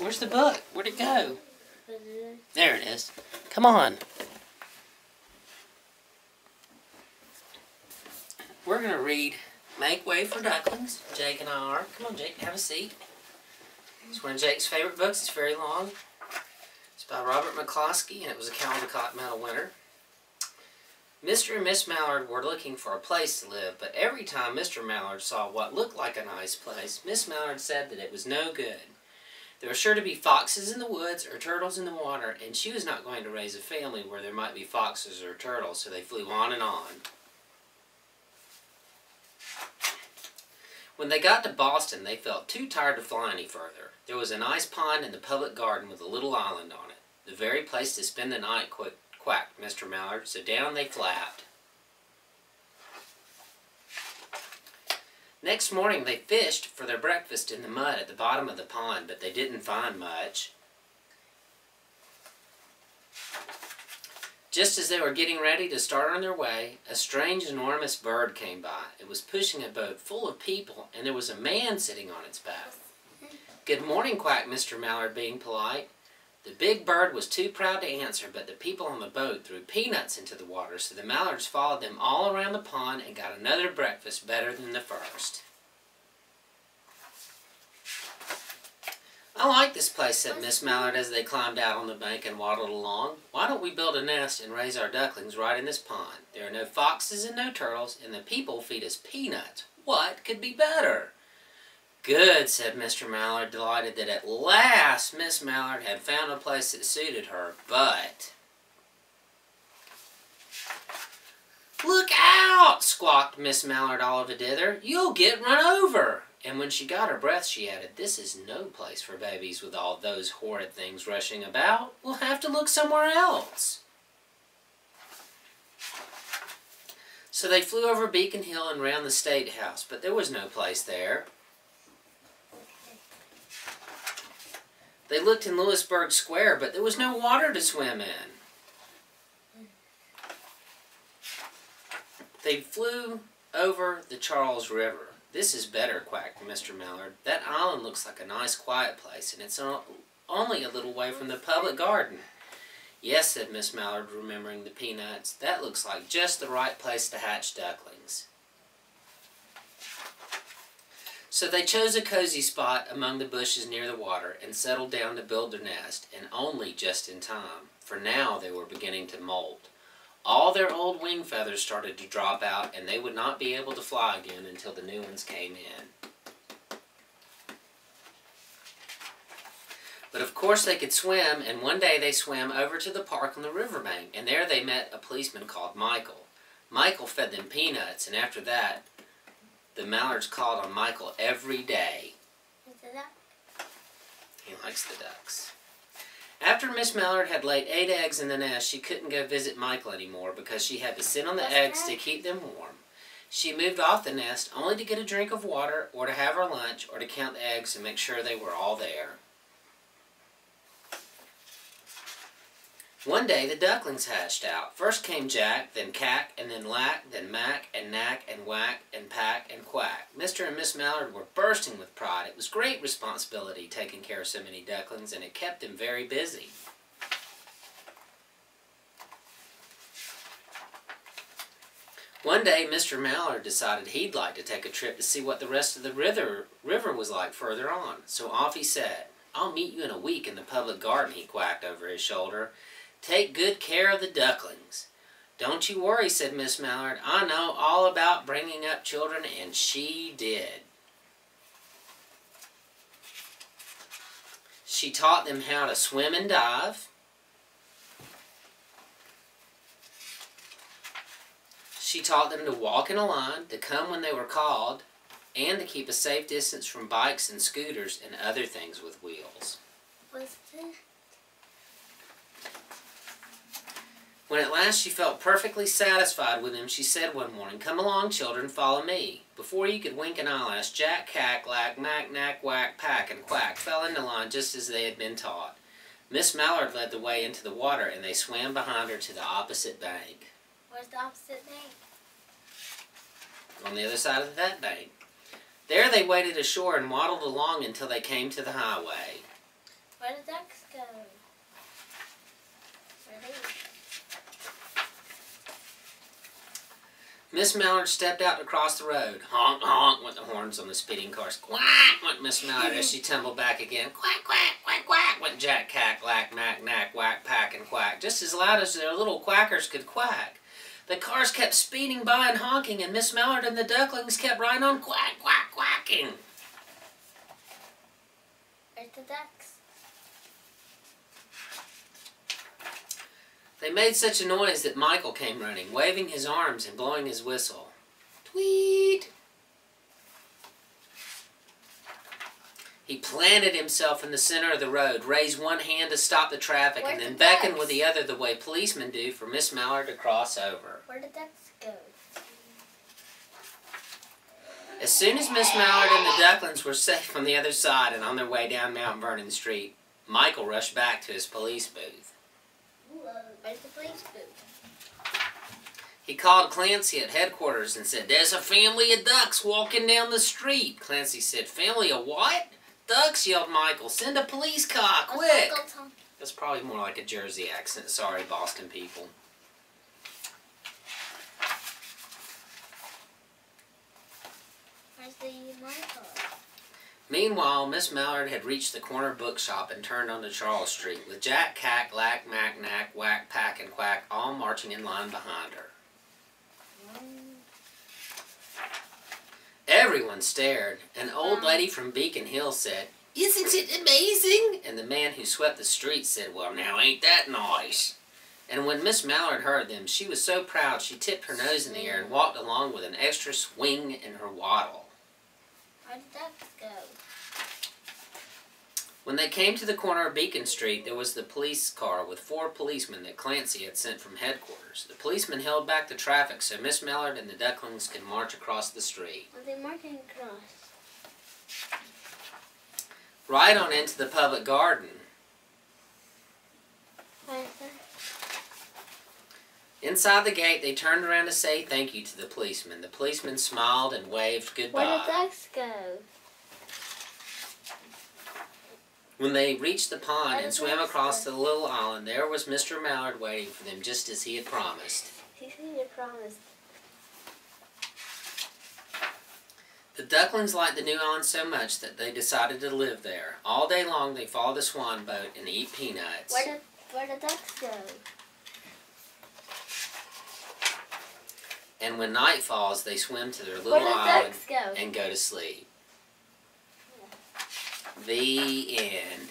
Where's the book? Where'd it go? There it is. Come on. We're going to read Make Way for Ducklings. Jake and I are. Come on, Jake, have a seat. It's one of Jake's favorite books. It's very long. It's by Robert McCloskey, and it was a Caldecott Medal winner. Mr. and Miss Mallard were looking for a place to live, but every time Mr. Mallard saw what looked like a nice place, Miss Mallard said that it was no good. There were sure to be foxes in the woods or turtles in the water, and she was not going to raise a family where there might be foxes or turtles, so they flew on and on. When they got to Boston, they felt too tired to fly any further. There was a nice pond in the public garden with a little island on it. The very place to spend the night, quacked Mr. Mallard, so down they flapped. Next morning they fished for their breakfast in the mud at the bottom of the pond, but they didn't find much. Just as they were getting ready to start on their way, a strange, enormous bird came by. It was pushing a boat full of people, and there was a man sitting on its back. "Good morning," quacked Mr. Mallard, being polite. The big bird was too proud to answer, but the people on the boat threw peanuts into the water, so the Mallards followed them all around the pond and got another breakfast better than the first. "I like this place," said Miss Mallard as they climbed out on the bank and waddled along. "Why don't we build a nest and raise our ducklings right in this pond? There are no foxes and no turtles, and the people feed us peanuts. What could be better?" "Good," said Mr. Mallard, delighted that at last Miss Mallard had found a place that suited her, but... "Look out!" squawked Miss Mallard all of a dither. "You'll get run over!" And when she got her breath, she added, "This is no place for babies with all those horrid things rushing about. We'll have to look somewhere else." So they flew over Beacon Hill and round the State House, but there was no place there. They looked in Lewisburg Square, but there was no water to swim in. They flew over the Charles River. "This is better," quacked Mr. Mallard. "That island looks like a nice quiet place, and it's only a little way from the public garden." "Yes," said Miss Mallard, remembering the peanuts. "That looks like just the right place to hatch ducklings." So they chose a cozy spot among the bushes near the water and settled down to build their nest, and only just in time, for now they were beginning to molt. All their old wing feathers started to drop out, and they would not be able to fly again until the new ones came in. But of course they could swim, and one day they swam over to the park on the riverbank, and there they met a policeman called Michael. Michael fed them peanuts, and after that, the Mallards called on Michael every day. It's a duck. He likes the ducks. After Miss Mallard had laid 8 eggs in the nest, she couldn't go visit Michael anymore because she had to sit on the eggs to keep them warm. She moved off the nest only to get a drink of water, or to have her lunch, or to count the eggs and make sure they were all there. One day the ducklings hatched out. First came Jack, then Cack, and then Lack, then Mack, and Knack, and Whack, and Pack, and Quack. Mr. and Miss Mallard were bursting with pride. It was great responsibility taking care of so many ducklings, and it kept them very busy. One day Mr. Mallard decided he'd like to take a trip to see what the rest of the river was like further on. So off he set. "I'll meet you in a week in the public garden," he quacked over his shoulder. "Take good care of the ducklings." "Don't you worry," said Miss Mallard. "I know all about bringing up children," and she did. She taught them how to swim and dive. She taught them to walk in a line, to come when they were called, and to keep a safe distance from bikes and scooters and other things with wheels. What's that? When at last she felt perfectly satisfied with him, she said one morning, "Come along, children, follow me." Before you could wink an eyelash, Jack, Cack, Lack, Mack, Knack, Whack, Pack, and Quack fell into line just as they had been taught. Miss Mallard led the way into the water, and they swam behind her to the opposite bank. Where's the opposite bank? On the other side of that bank. There they waded ashore and waddled along until they came to the highway. Where did ducks go? Where are they? Miss Mallard stepped out to cross the road. Honk, honk went the horns on the speeding cars. Quack went Miss Mallard as she tumbled back again. Quack, quack, quack, quack went Jack, Cack, Lack, Mack, Knack, Whack, Pack, and Quack, just as loud as their little quackers could quack. The cars kept speeding by and honking, and Miss Mallard and the ducklings kept right on quack, quack, quacking. Where's the ducks? They made such a noise that Michael came running, waving his arms and blowing his whistle. Tweet! He planted himself in the center of the road, raised one hand to stop the traffic, and then beckoned with the other the way policemen do for Miss Mallard to cross over. Where did ducks go? As soon as Miss Mallard and the ducklings were safe on the other side and on their way down Mount Vernon Street, Michael rushed back to his police booth. Where's the police booth? He called Clancy at headquarters and said, "There's a family of ducks walking down the street." Clancy said, "Family of what?" "Ducks," yelled Michael. "Send a police car, quick!" That's probably more like a Jersey accent. Sorry, Boston people. Where's the Michael? Meanwhile, Miss Mallard had reached the corner bookshop and turned onto Charles Street, with Jack, Cack, Lack, Mack, Knack, Whack, Pack, and Quack all marching in line behind her. Everyone stared. An old lady from Beacon Hill said, "Isn't it amazing?" And the man who swept the street said, "Well, now ain't that nice?" And when Miss Mallard heard them, she was so proud she tipped her nose in the air and walked along with an extra swing in her waddle. Where did ducks go? When they came to the corner of Beacon Street, there was the police car with 4 policemen that Clancy had sent from headquarters. The policemen held back the traffic so Miss Mallard and the ducklings could march across the street. Are they marching across? Right on into the public garden. Where is that? Inside the gate, they turned around to say thank you to the policemen. The policemen smiled and waved goodbye. Where did ducks go? When they reached the pond and swam across the little island, there was Mr. Mallard waiting for them just as he had promised. He said he promised. The ducklings liked the new island so much that they decided to live there. All day long they follow the swan boat and eat peanuts. Where did ducks go? And when night falls, they swim to their little Where did island ducks go? and go to sleep. The end.